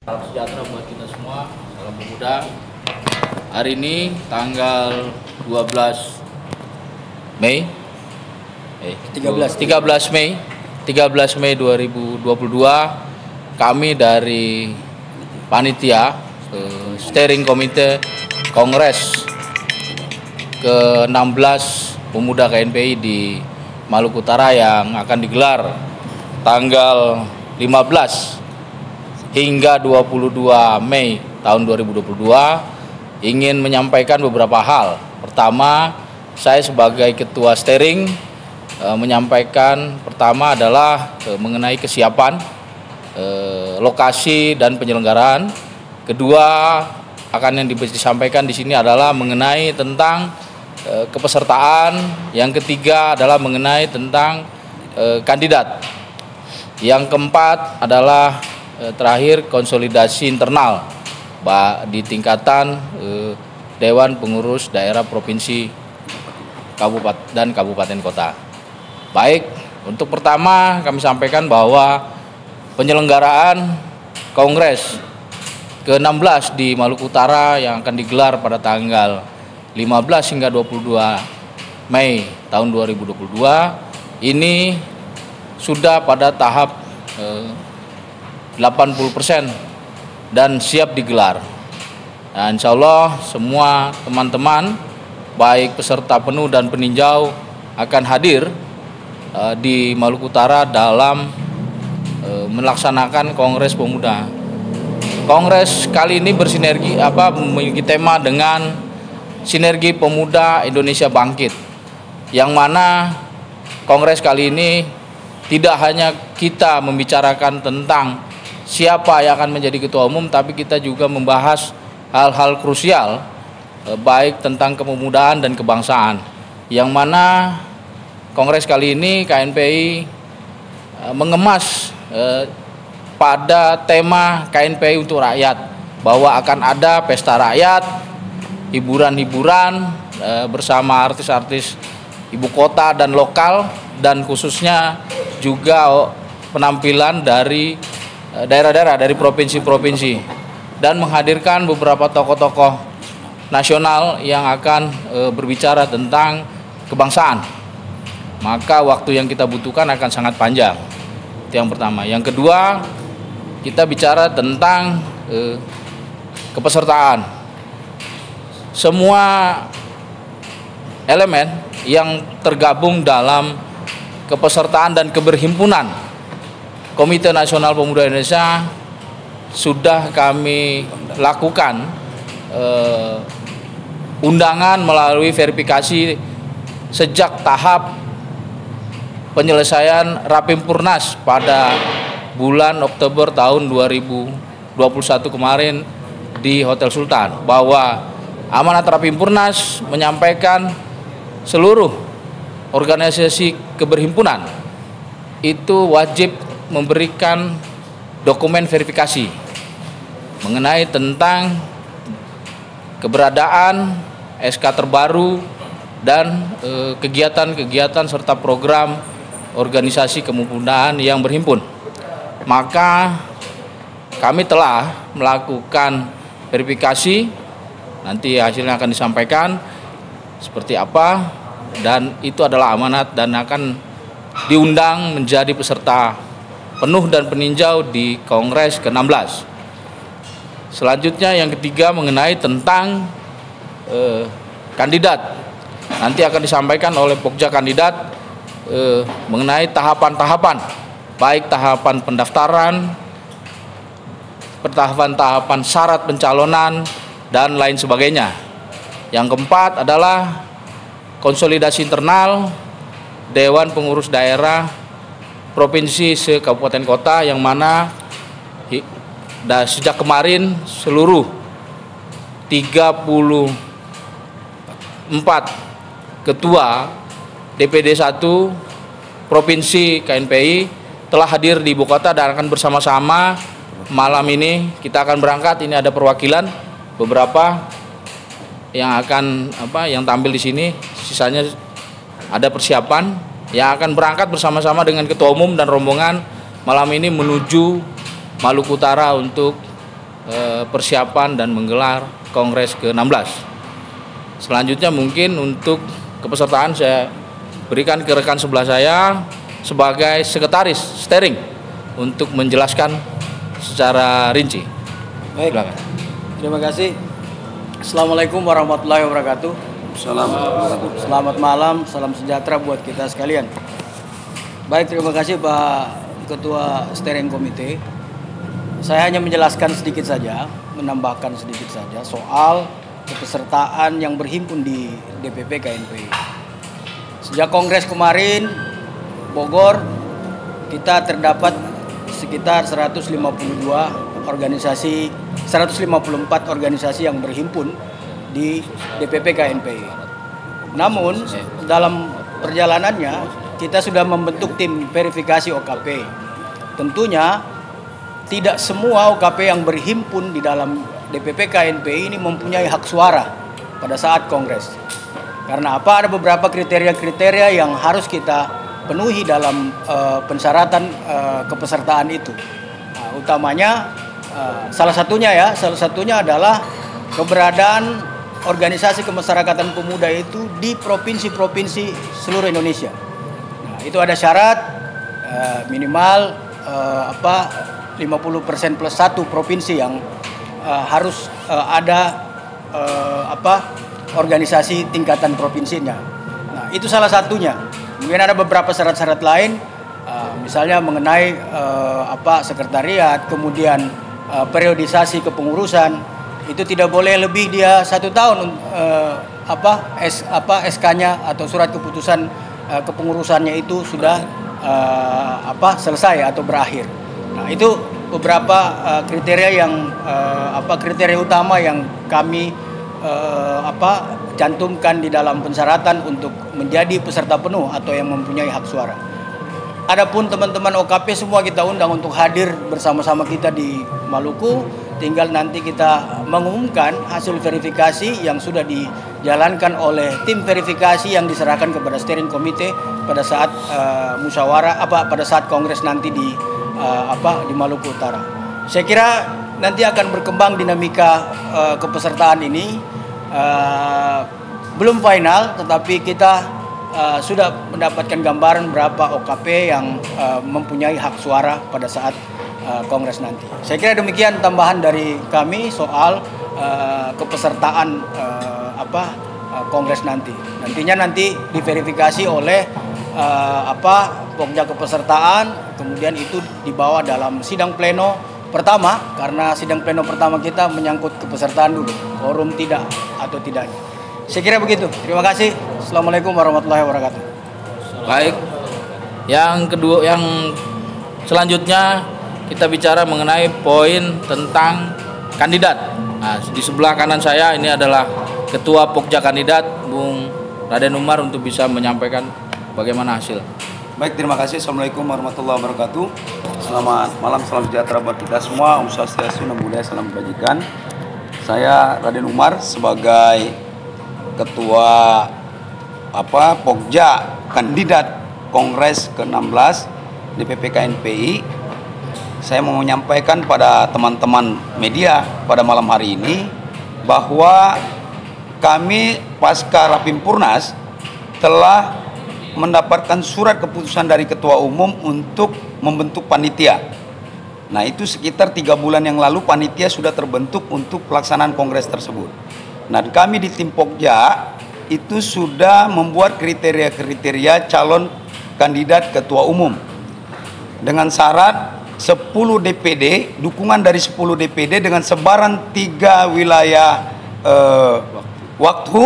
Salam sejahtera buat kita semua, salam pemuda. Hari ini tanggal 12 Mei 13 Mei 2022 kami dari panitia Steering Komite Kongres ke-16 Pemuda KNPI di Maluku Utara yang akan digelar tanggal 15 hingga 22 Mei tahun 2022 ingin menyampaikan beberapa hal. Pertama, saya sebagai ketua steering menyampaikan pertama adalah mengenai kesiapan lokasi dan penyelenggaraan. Kedua, akan yang disampaikan di sini adalah mengenai tentang kepesertaan. Yang ketiga adalah mengenai tentang kandidat. Yang keempat adalah terakhir konsolidasi internal di tingkatan Dewan Pengurus Daerah Provinsi dan Kabupaten Kota. Baik, untuk pertama kami sampaikan bahwa penyelenggaraan Kongres ke-16 di Maluku Utara yang akan digelar pada tanggal 15 hingga 22 Mei tahun 2022 ini sudah pada tahap 80% dan siap digelar. Nah, insya Allah semua teman-teman baik peserta penuh dan peninjau akan hadir di Maluku Utara dalam melaksanakan Kongres Pemuda. Kongres kali ini bersinergi memiliki tema dengan Sinergi Pemuda Indonesia Bangkit, yang mana Kongres kali ini tidak hanya kita membicarakan tentang siapa yang akan menjadi ketua umum, tapi kita juga membahas hal-hal krusial baik tentang kepemudaan dan kebangsaan, yang mana Kongres kali ini KNPI mengemas pada tema KNPI untuk rakyat, bahwa akan ada pesta rakyat, hiburan-hiburan bersama artis-artis ibu kota dan lokal, dan khususnya juga penampilan dari daerah-daerah, dari provinsi-provinsi, dan menghadirkan beberapa tokoh-tokoh nasional yang akan berbicara tentang kebangsaan. Maka waktu yang kita butuhkan akan sangat panjang. Itu yang pertama. Yang kedua, kita bicara tentang kepesertaan. Semua elemen yang tergabung dalam kepesertaan dan keberhimpunan Komite Nasional Pemuda Indonesia sudah kami lakukan undangan melalui verifikasi sejak tahap penyelesaian Rapimpurnas pada bulan Oktober tahun 2021 kemarin di Hotel Sultan, bahwa amanat Rapimpurnas menyampaikan seluruh organisasi keberhimpunan itu wajib memberikan dokumen verifikasi mengenai tentang keberadaan SK terbaru dan kegiatan-kegiatan serta program organisasi kepemudaan yang berhimpun. Maka kami telah melakukan verifikasi, nanti hasilnya akan disampaikan seperti apa, dan itu adalah amanat dan akan diundang menjadi peserta penuh dan peninjau di Kongres ke-16. Selanjutnya yang ketiga mengenai tentang kandidat. Nanti akan disampaikan oleh Pokja kandidat mengenai tahapan-tahapan, baik tahapan pendaftaran, tahapan syarat pencalonan, dan lain sebagainya. Yang keempat adalah konsolidasi internal Dewan Pengurus Daerah Provinsi se-Kabupaten Kota, yang mana sejak kemarin seluruh 34 ketua DPD 1 Provinsi KNPI telah hadir di ibu kota dan akan bersama-sama malam ini kita akan berangkat. Ini ada perwakilan beberapa yang akan yang tampil di sini, sisanya ada persiapan yang akan berangkat bersama-sama dengan ketua umum dan rombongan malam ini menuju Maluku Utara untuk persiapan dan menggelar Kongres ke-16. Selanjutnya mungkin untuk kepesertaan saya berikan ke rekan sebelah saya sebagai sekretaris steering untuk menjelaskan secara rinci. Baik, silakan. Terima kasih. Assalamualaikum warahmatullahi wabarakatuh. Selamat malam, salam sejahtera buat kita sekalian. Baik, terima kasih Pak Ketua Steering Komite. Saya hanya menjelaskan sedikit saja, menambahkan sedikit saja soal kepesertaan yang berhimpun di DPP KNPI. Sejak Kongres kemarin, Bogor, kita terdapat sekitar 154 organisasi yang berhimpun di DPP KNPI. Namun, dalam perjalanannya, kita sudah membentuk tim verifikasi OKP. Tentunya, tidak semua OKP yang berhimpun di dalam DPP KNPI ini mempunyai hak suara pada saat Kongres. Karena apa? Ada beberapa kriteria-kriteria yang harus kita penuhi dalam pensyaratan kepesertaan itu. Nah, utamanya salah satunya adalah keberadaan organisasi kemasyarakatan pemuda itu di provinsi-provinsi seluruh Indonesia. Nah, itu ada syarat minimal 50% plus 1 provinsi yang harus ada organisasi tingkatan provinsinya. Nah, itu salah satunya. Kemudian ada beberapa syarat-syarat lain, misalnya mengenai sekretariat, kemudian periodisasi kepengurusan, itu tidak boleh lebih dia 1 tahun SK-nya atau surat keputusan kepengurusannya itu sudah selesai atau berakhir. Nah, itu beberapa kriteria yang kriteria utama yang kami cantumkan di dalam persyaratan untuk menjadi peserta penuh atau yang mempunyai hak suara. Adapun teman-teman OKP semua kita undang untuk hadir bersama-sama kita di Maluku. Tinggal nanti kita mengumumkan hasil verifikasi yang sudah dijalankan oleh tim verifikasi yang diserahkan kepada steering komite pada saat pada saat kongres nanti di Maluku Utara. Saya kira nanti akan berkembang dinamika kepesertaan ini. Belum final, tetapi kita sudah mendapatkan gambaran berapa OKP yang mempunyai hak suara pada saat Kongres nanti. Saya kira demikian tambahan dari kami soal kepesertaan Kongres nanti. Nantinya diverifikasi oleh Pokja kepesertaan, kemudian itu dibawa dalam sidang pleno pertama, karena sidang pleno pertama kita menyangkut kepesertaan dulu, quorum tidak atau tidaknya. Saya kira begitu. Terima kasih. Assalamualaikum warahmatullahi wabarakatuh. Baik. Yang selanjutnya kita bicara mengenai poin tentang kandidat. Nah, di sebelah kanan saya ini adalah Ketua Pokja Kandidat, Bung Raden Umar, untuk bisa menyampaikan bagaimana hasil. Baik, terima kasih. Assalamualaikum warahmatullahi wabarakatuh. Selamat malam, salam sejahtera buat kita semua. Om Swastiastu, Namo Buddhaya, salam kebajikan. Saya Raden Umar sebagai Ketua Pokja Kandidat Kongres ke-16 DPP KNPI. Saya mau menyampaikan pada teman-teman media pada malam hari ini bahwa kami pasca Rapimpurnas telah mendapatkan surat keputusan dari Ketua Umum untuk membentuk panitia. Nah, itu sekitar 3 bulan yang lalu panitia sudah terbentuk untuk pelaksanaan kongres tersebut. Nah, kami di tim Pokja itu sudah membuat kriteria-kriteria calon kandidat Ketua Umum dengan syarat 10 DPD, dukungan dari 10 DPD dengan sebaran 3 wilayah waktu,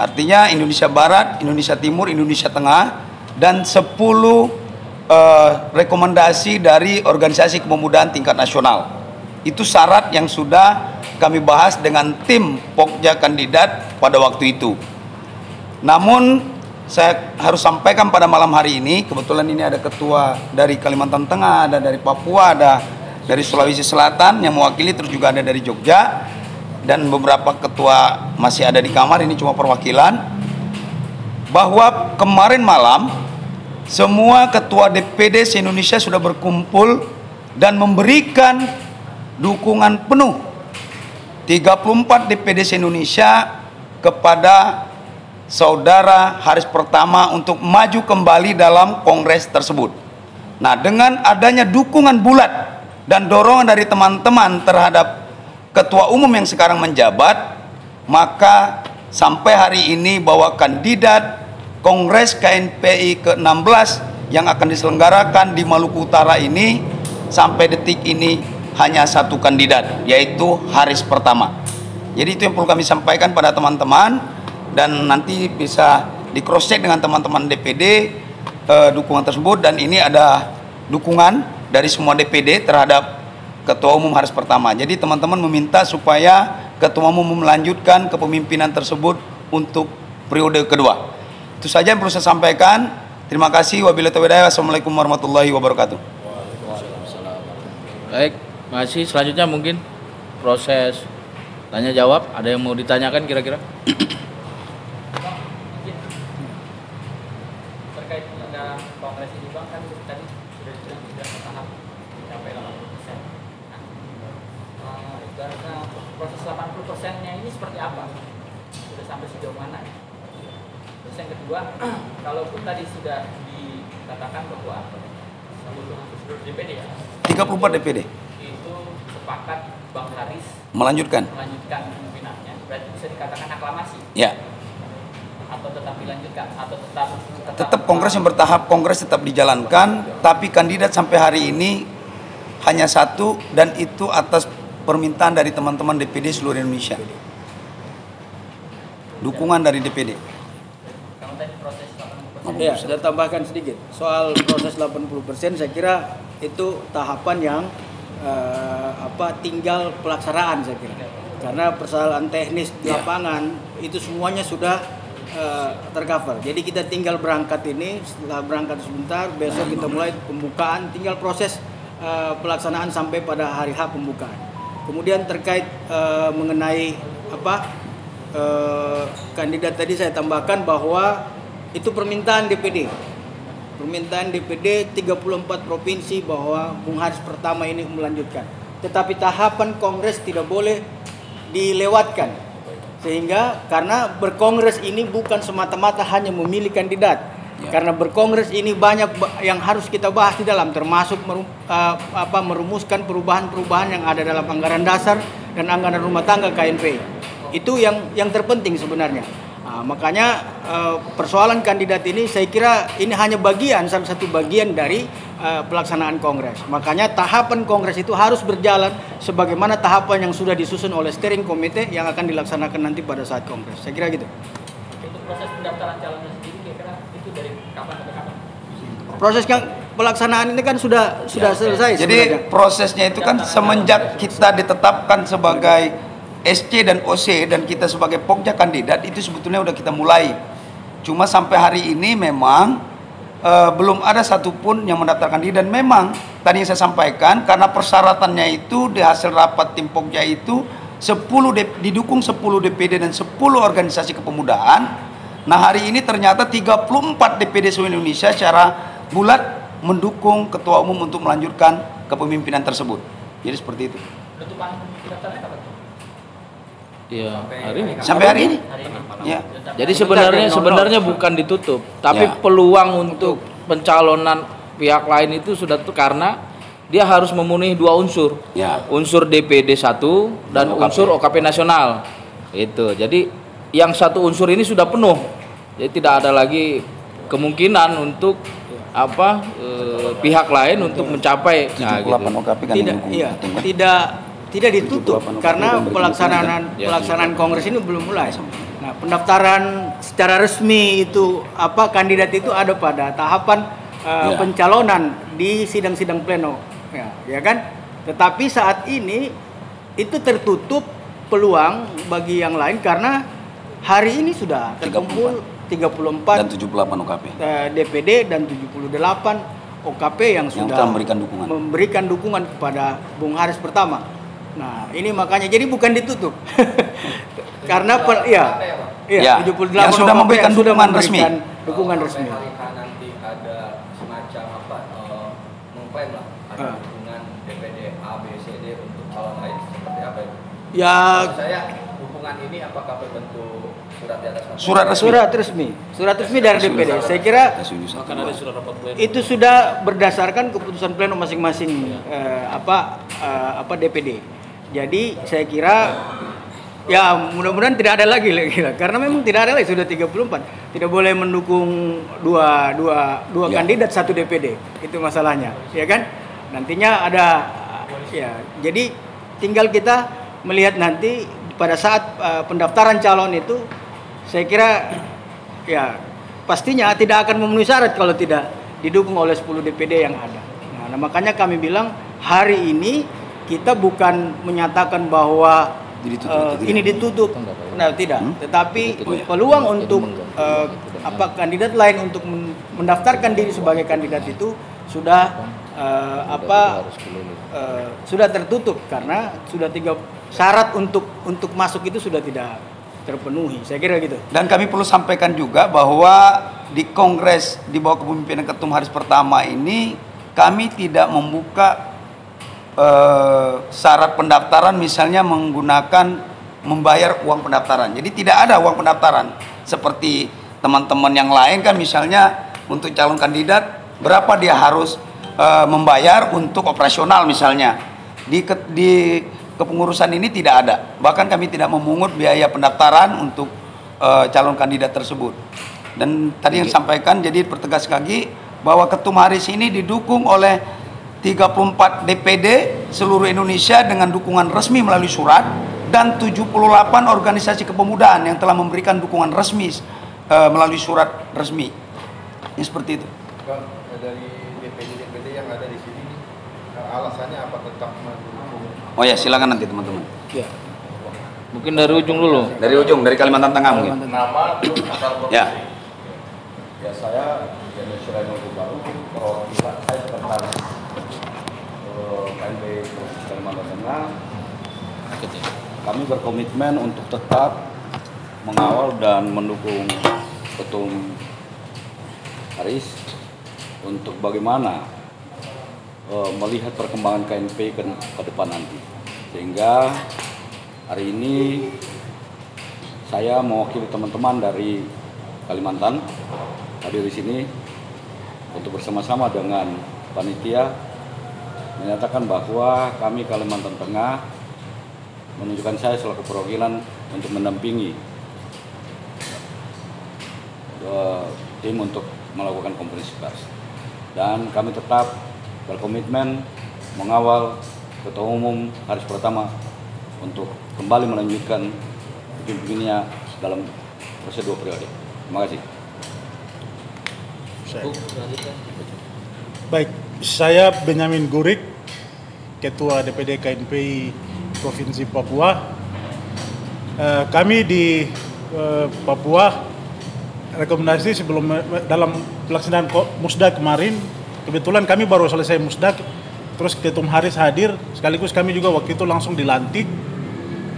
artinya Indonesia Barat, Indonesia Timur, Indonesia Tengah, dan 10 rekomendasi dari organisasi kepemudaan tingkat nasional. Itu syarat yang sudah kami bahas dengan tim Pokja Kandidat pada waktu itu. Namun saya harus sampaikan pada malam hari ini, kebetulan ini ada ketua dari Kalimantan Tengah, ada dari Papua, ada dari Sulawesi Selatan yang mewakili, terus juga ada dari Jogja, dan beberapa ketua masih ada di kamar, ini cuma perwakilan, bahwa kemarin malam semua ketua DPD se-Indonesia sudah berkumpul dan memberikan dukungan penuh 34 DPD se-Indonesia kepada Saudara Haris Pertama untuk maju kembali dalam kongres tersebut. Nah, dengan adanya dukungan bulat dan dorongan dari teman-teman terhadap ketua umum yang sekarang menjabat, maka sampai hari ini bahwa kandidat Kongres KNPI ke-16 yang akan diselenggarakan di Maluku Utara ini sampai detik ini hanya satu kandidat, yaitu Haris Pertama. Jadi itu yang perlu kami sampaikan pada teman-teman, dan nanti bisa di cross check dengan teman-teman DPD dukungan tersebut, dan ini ada dukungan dari semua DPD terhadap Ketua Umum Haris Pertama. Jadi teman-teman meminta supaya Ketua Umum melanjutkan kepemimpinan tersebut untuk periode kedua. Itu saja yang perlu saya sampaikan. Terima kasih. Wabillahi taufiq. Wassalamualaikum warahmatullahi wabarakatuh. Baik, masih selanjutnya mungkin proses tanya jawab. Ada yang mau ditanyakan kira-kira? Terkait dengan kongres ini Bang, kan tadi sudah tahap mencapai 80%. Nah, ibaratnya proses 80%-nya ini seperti apa? Sudah sampai sejauh mana? Terus yang kedua, kalaupun tadi sudah dikatakan bahwa seluruh DPD ya, 34 DPD itu sepakat Bang Haris melanjutkan. kepemimpinannya, berarti bisa dikatakan aklamasi Ya, atau tetap dilanjutkan atau tetap kongres yang bertahap, kongres tetap dijalankan, tapi kandidat sampai hari ini hanya satu, dan itu atas permintaan dari teman-teman DPD seluruh Indonesia. Dukungan dari DPD. kalau tadi proses 80%. Ya, saya tambahkan sedikit soal proses 80%. Saya kira itu tahapan yang tinggal pelaksanaan, saya kira, karena persoalan teknis di lapangan itu semuanya sudah tercover. Jadi kita tinggal berangkat ini, setelah berangkat sebentar, besok kita mulai pembukaan, tinggal proses pelaksanaan sampai pada hari H pembukaan. Kemudian terkait mengenai kandidat tadi, saya tambahkan bahwa itu permintaan DPD. Permintaan DPD 34 provinsi bahwa Bung Haris Pertama ini melanjutkan. Tetapi tahapan kongres tidak boleh dilewatkan. Sehingga karena berkongres ini bukan semata-mata hanya memilih kandidat. Karena berkongres ini banyak yang harus kita bahas di dalam, termasuk merumuskan perubahan-perubahan yang ada dalam anggaran dasar dan anggaran rumah tangga KNP. Itu yang terpenting sebenarnya. Makanya persoalan kandidat ini saya kira ini hanya salah satu bagian dari pelaksanaan kongres. Makanya tahapan kongres itu harus berjalan sebagaimana tahapan yang sudah disusun oleh steering committee yang akan dilaksanakan nanti pada saat kongres. Saya kira gitu. Untuk proses pendaftaran calonnya sendiri kira-kira itu dari kapan sampai kapan? Proses pelaksanaan ini kan sudah selesai. Jadi sebenarnya. prosesnya itu kan semenjak kita ditetapkan sebagai SC dan OC dan kita sebagai pokja kandidat itu sebetulnya udah kita mulai. Cuma sampai hari ini memang belum ada satupun yang mendaftarkan diri, dan memang tadi yang saya sampaikan karena persyaratannya itu di hasil rapat tim pokja itu didukung 10 DPD dan 10 organisasi kepemudaan. Nah, hari ini ternyata 34 DPD seluruh Indonesia secara bulat mendukung ketua umum untuk melanjutkan kepemimpinan tersebut. Jadi seperti itu. Penutupan pendaftarannya kapan? Iya, hari ini. Sampai hari ini. Hari ini. Ya. Jadi sebenarnya bukan ditutup, tapi Ya. peluang untuk pencalonan pihak lain itu sudah karena dia harus memenuhi dua unsur. Ya. Unsur DPD 1 dan OKP. unsur OKP nasional. Itu. Jadi yang satu unsur ini sudah penuh. Jadi tidak ada lagi kemungkinan untuk pihak lain untuk mencapai 78 OKP kan Tidak, mendukung. iya, tidak ditutup karena pelaksanaan kongres ini belum mulai. Nah, pendaftaran secara resmi itu kandidat itu ada pada tahapan pencalonan di sidang-sidang pleno, ya kan? Tetapi saat ini itu tertutup peluang bagi yang lain karena hari ini sudah terkumpul 34 dan 78 OKP DPD dan 78 OKP yang sudah memberikan dukungan kepada Bung Haris Pertama. Nah, ini makanya jadi bukan ditutup. Karena 78 yang sudah memberikan dukungan resmi. Dukungan resmi. Nanti ada semacam mengklaim lah ada dukungan DPD A, B, C, D untuk calon Ya, Maksud saya dukungan ini apakah berbentuk surat di atas kertas? surat resmi dari DPD. Saya kira Akan ada surat rapat pleno. itu sudah berdasarkan keputusan pleno masing-masing DPD. Jadi saya kira ya mudah-mudahan tidak ada lagi karena memang tidak ada lagi, sudah 34. Tidak boleh mendukung dua kandidat satu DPD. Itu masalahnya, ya kan? Nantinya ada ya. Jadi tinggal kita melihat nanti pada saat pendaftaran calon itu, saya kira ya pastinya tidak akan memenuhi syarat kalau tidak didukung oleh 10 DPD yang ada. Nah, makanya kami bilang hari ini kita bukan menyatakan bahwa ini ditutup. Nah, tidak. Tetapi peluang untuk kandidat lain untuk mendaftarkan diri sebagai kandidat itu sudah sudah tertutup karena sudah 3 syarat untuk masuk itu sudah tidak terpenuhi. Saya kira gitu. Dan kami perlu sampaikan juga bahwa di Kongres di bawah kepemimpinan Ketum Haris pertama ini kami tidak membuka syarat pendaftaran misalnya menggunakan membayar uang pendaftaran. Jadi tidak ada uang pendaftaran seperti teman-teman yang lain kan, misalnya untuk calon kandidat berapa dia harus membayar untuk operasional misalnya. Di kepengurusan ini tidak ada. Bahkan kami tidak memungut biaya pendaftaran untuk calon kandidat tersebut. Dan tadi yang disampaikan, jadi pertegas lagi bahwa Ketum Haris ini didukung oleh 34 DPD seluruh Indonesia dengan dukungan resmi melalui surat, dan 78 organisasi kepemudaan yang telah memberikan dukungan resmi melalui surat resmi. Ini seperti itu. Dari DPD yang ada di sini, alasannya apa tetap mendukung? Oh ya, silakan nanti teman-teman. Ya. Mungkin dari ujung dulu. Dari ujung, dari Kalimantan Tengah mungkin. Nama terus asal provinsi. Ya. Ya, saya Yanus Suraino Baru, perwakilan saya sekretaris KNP Provinsi Kalimantan Tengah. Kami berkomitmen untuk tetap mengawal dan mendukung Ketum Haris untuk bagaimana melihat perkembangan KNP ke depan nanti. Sehingga hari ini saya mewakili teman-teman dari Kalimantan hadir di sini untuk bersama-sama dengan panitia menyatakan bahwa kami Kalimantan Tengah menunjukkan saya selaku perwakilan untuk mendampingi tim untuk melakukan konferensi pers, dan kami tetap berkomitmen mengawal Ketua Umum Haris pertama untuk kembali melanjutkan pimpinannya dalam proses 2 periode. Terima kasih. Baik, saya Benyamin Gurik, Ketua DPD KNPI Provinsi Papua. Kami di Papua rekomendasi sebelum dalam pelaksanaan musda kemarin, kebetulan kami baru selesai musda, terus Ketum Haris hadir, sekaligus kami juga waktu itu langsung dilantik.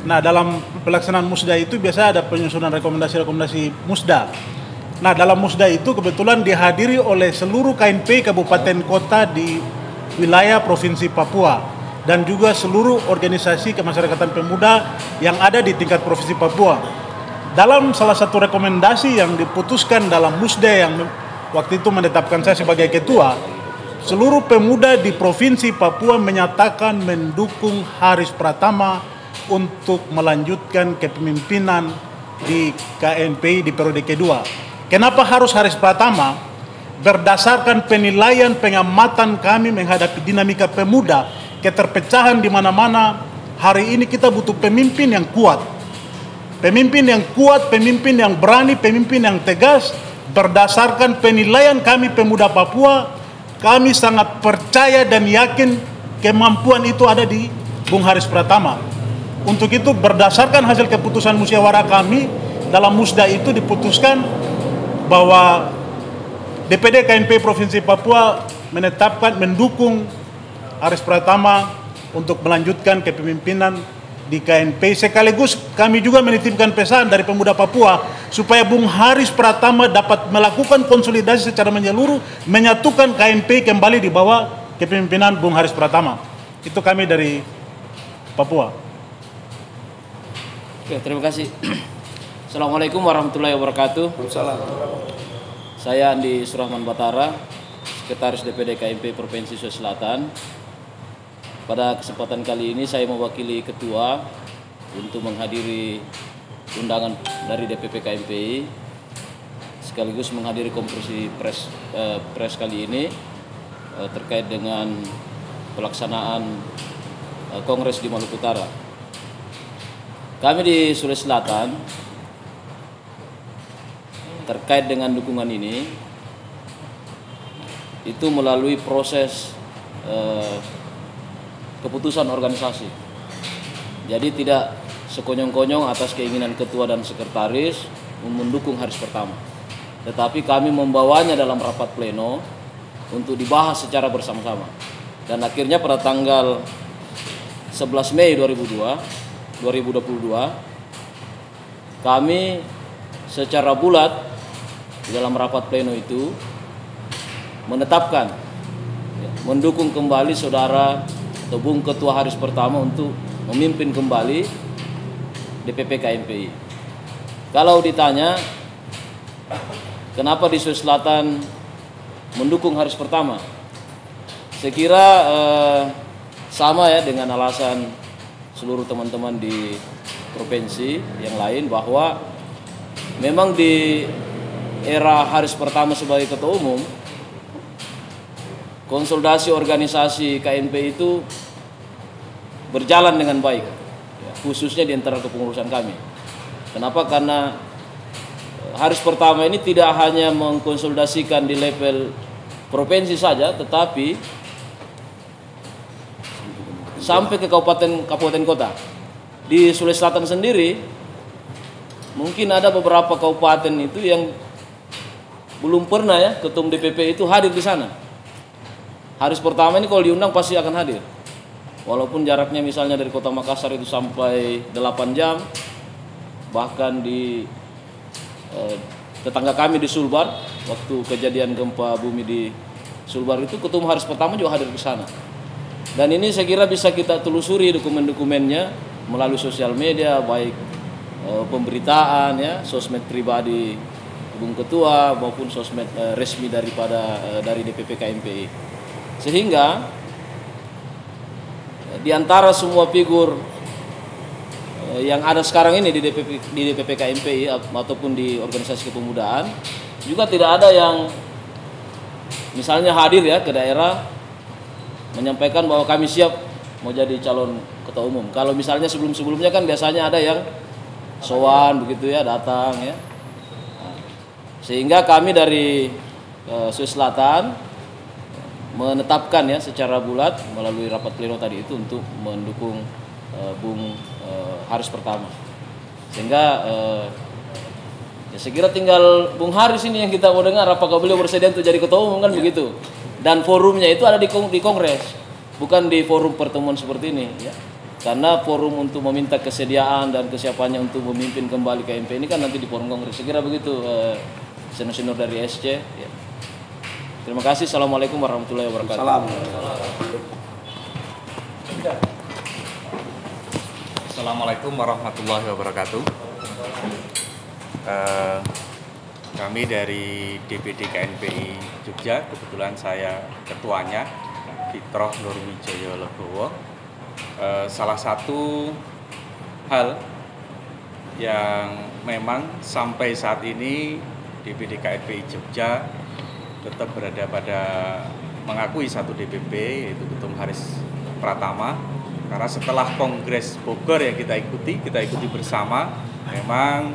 Nah, dalam pelaksanaan musda itu biasa ada penyusunan rekomendasi-rekomendasi musda. Nah, dalam musda itu kebetulan dihadiri oleh seluruh KNP kabupaten kota di wilayah Provinsi Papua dan juga seluruh organisasi kemasyarakatan pemuda yang ada di tingkat Provinsi Papua. Dalam salah satu rekomendasi yang diputuskan dalam musda yang waktu itu menetapkan saya sebagai ketua, seluruh pemuda di Provinsi Papua menyatakan mendukung Haris Pratama untuk melanjutkan kepemimpinan di KNPI di periode kedua. Kenapa harus Haris Pratama? Berdasarkan penilaian pengamatan kami menghadapi dinamika pemuda, keterpecahan di mana-mana, hari ini kita butuh pemimpin yang kuat. Pemimpin yang kuat, pemimpin yang berani, pemimpin yang tegas. Berdasarkan penilaian kami pemuda Papua, kami sangat percaya dan yakin kemampuan itu ada di Bung Haris Pratama. Untuk itu berdasarkan hasil keputusan musyawarah kami, dalam musda itu diputuskan bahwa DPD KNP Provinsi Papua menetapkan mendukung Haris Pratama untuk melanjutkan kepemimpinan di KNP. Sekaligus kami juga menitipkan pesan dari pemuda Papua supaya Bung Haris Pratama dapat melakukan konsolidasi secara menyeluruh, menyatukan KNP kembali di bawah kepemimpinan Bung Haris Pratama. Itu kami dari Papua. Oke, terima kasih. Assalamualaikum warahmatullahi wabarakatuh. Saya Andi Surahman Batara, Sekretaris DPD KMP Provinsi Sulawesi Selatan. Pada kesempatan kali ini saya mewakili Ketua untuk menghadiri undangan dari DPP KMPI, sekaligus menghadiri konferensi pers kali ini terkait dengan pelaksanaan Kongres di Maluku Utara. Kami di Sulawesi Selatan terkait dengan dukungan ini itu melalui proses keputusan organisasi. Jadi tidak sekonyong-konyong atas keinginan ketua dan sekretaris mendukung hari pertama, tetapi kami membawanya dalam rapat pleno untuk dibahas secara bersama-sama. Dan akhirnya pada tanggal 11 Mei 2022 kami secara bulat di dalam rapat pleno itu menetapkan mendukung kembali saudara atau Bung Ketua Haris pertama untuk memimpin kembali DPP KMPI. Kalau ditanya kenapa di Sulawesi Selatan mendukung Haris pertama, saya kira sama ya dengan alasan seluruh teman-teman di provinsi yang lain, bahwa memang di era Haris pertama sebagai ketua umum, konsolidasi organisasi KNP itu berjalan dengan baik, khususnya di antara kepengurusan kami. Kenapa? Karena Haris pertama ini tidak hanya mengkonsolidasikan di level provinsi saja, tetapi sampai ke kabupaten kota. Di Sulawesi Selatan sendiri mungkin ada beberapa kabupaten itu yang belum pernah ya ketum DPP itu hadir di sana. Haris pertama ini kalau diundang pasti akan hadir. Walaupun jaraknya misalnya dari Kota Makassar itu sampai 8 jam. Bahkan di tetangga kami di Sulbar, waktu kejadian gempa bumi di Sulbar itu ketum Haris pertama juga hadir di sana. Dan ini saya kira bisa kita telusuri dokumen-dokumennya melalui sosial media, baik pemberitaan ya, sosmed pribadi Bung Ketua maupun sosmed resmi dari DPP KMPI. Sehingga di antara semua figur yang ada sekarang ini di DPP KMPI ataupun di organisasi kepemudaan juga tidak ada yang misalnya hadir ya ke daerah menyampaikan bahwa kami siap mau jadi calon ketua umum. Kalau misalnya sebelum-sebelumnya kan biasanya ada yang sowan begitu ya, datang ya. Nah, sehingga kami dari Sulawesi Selatan menetapkan ya secara bulat melalui rapat pleno tadi itu untuk mendukung Bung Haris pertama. Sehingga ya saya kira tinggal Bung Haris ini yang kita mau dengar apakah beliau bersedia untuk jadi ketua umum kan begitu. Dan forumnya itu ada di kongres, bukan di forum pertemuan seperti ini ya. Karena forum untuk meminta kesediaan dan kesiapannya untuk memimpin kembali KMP ini kan nanti di forum kongres. Saya kira begitu senior-senior dari SC ya. Terima kasih. Assalamualaikum warahmatullahi wabarakatuh. Assalamualaikum warahmatullahi wabarakatuh. Kami dari DPD KNPI Jogja, kebetulan saya ketuanya, Fitroh Nurwijoyo Legowo. Salah satu hal yang memang sampai saat ini DPD KNPI Jogja tetap berada pada mengakui satu DPP, yaitu Ketum Haris Pratama. Karena setelah Kongres Bogor yang kita ikuti bersama, memang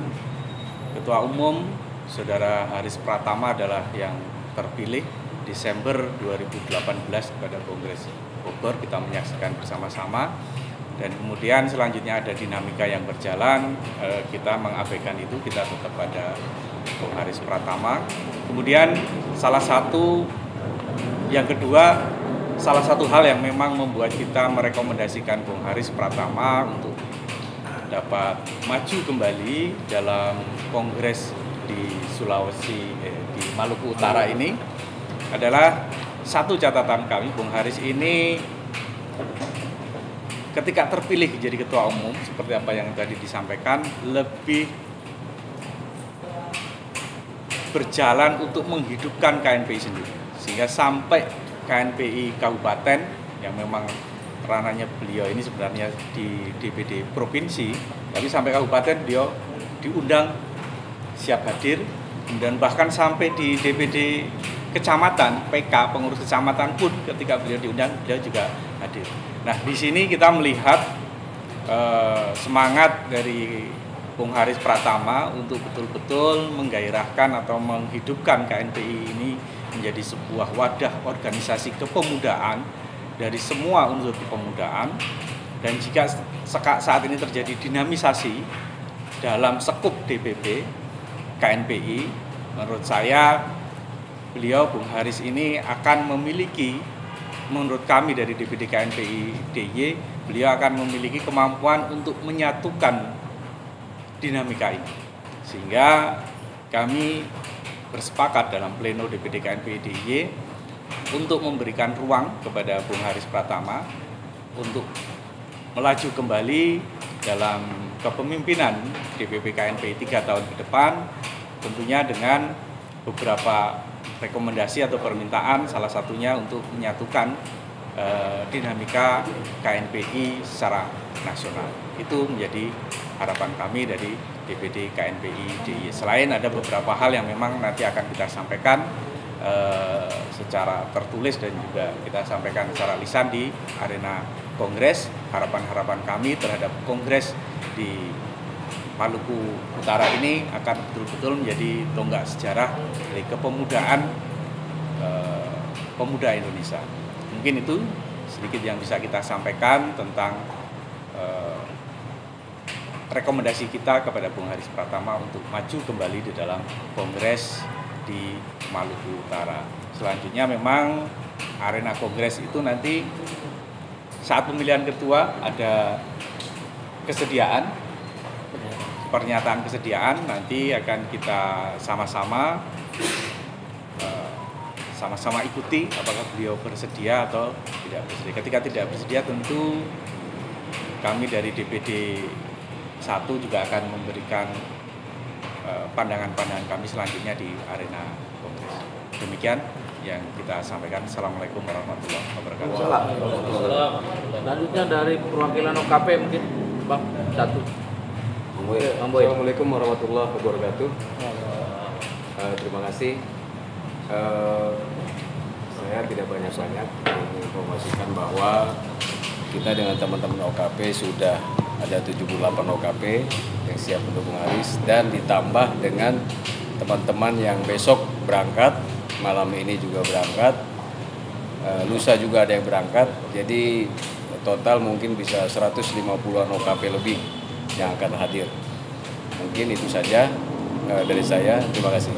Ketua Umum Saudara Haris Pratama adalah yang terpilih Desember 2018 pada Kongres Bogor. Kita menyaksikan bersama-sama dan kemudian selanjutnya ada dinamika yang berjalan, kita mengabaikan itu, kita tetap pada Bung Haris Pratama. Kemudian salah satu hal yang memang membuat kita merekomendasikan Bung Haris Pratama untuk dapat maju kembali dalam Kongres di di Maluku Utara ini adalah satu catatan kami, Bung Haris ini ketika terpilih jadi ketua umum seperti apa yang tadi disampaikan, lebih berjalan untuk menghidupkan KNPI sendiri, sehingga sampai KNPI kabupaten yang memang ranahnya beliau ini sebenarnya di DPD provinsi, tapi sampai kabupaten beliau diundang siap hadir, dan bahkan sampai di DPD kecamatan, PK pengurus kecamatan pun ketika beliau diundang beliau juga hadir. Nah, di sini kita melihat semangat dari Bung Haris Pratama untuk betul-betul menggairahkan atau menghidupkan KNPI ini menjadi sebuah wadah organisasi kepemudaan dari semua unsur kepemudaan. Dan jika saat ini terjadi dinamisasi dalam sekup DPP KNPI, menurut saya beliau Bung Haris ini akan memiliki, menurut kami dari DPD KNPI DIY, beliau akan memiliki kemampuan untuk menyatukan dinamika ini, sehingga kami bersepakat dalam pleno DPD KNPI DIY untuk memberikan ruang kepada Bung Haris Pratama untuk melaju kembali dalam kepemimpinan DPP KNPI 3 tahun ke depan, tentunya dengan beberapa rekomendasi atau permintaan, salah satunya untuk menyatukan dinamika KNPI secara nasional. Itu menjadi harapan kami dari DPD KNPI DIY. Selain ada beberapa hal yang memang nanti akan kita sampaikan secara tertulis dan juga kita sampaikan secara lisan di arena kongres, harapan-harapan kami terhadap kongres di Maluku Utara ini akan betul-betul menjadi tonggak sejarah dari kepemudaan pemuda Indonesia. Mungkin itu sedikit yang bisa kita sampaikan tentang rekomendasi kita kepada Bung Haris Pratama untuk maju kembali di dalam kongres di Maluku Utara. Selanjutnya memang arena kongres itu nanti saat pemilihan ketua ada kesediaan, pernyataan kesediaan, nanti akan kita sama-sama ikuti apakah beliau bersedia atau tidak bersedia. Ketika tidak bersedia, tentu kami dari DPD 1 juga akan memberikan pandangan-pandangan kami selanjutnya di arena kongres. Demikian yang kita sampaikan. Assalamualaikum warahmatullahi wabarakatuh. Selanjutnya dari perwakilan OKP mungkin Bang satu. Assalamualaikum warahmatullahi wabarakatuh. Terima kasih. Saya tidak banyak-banyak menginformasikan bahwa kita dengan teman-teman OKP sudah ada 78 OKP yang siap mendukung Haris, dan ditambah dengan teman-teman yang besok berangkat, malam ini juga berangkat, lusa juga ada yang berangkat, jadi total mungkin bisa 150-an OKP lebih yang akan hadir. Mungkin itu saja dari saya, terima kasih.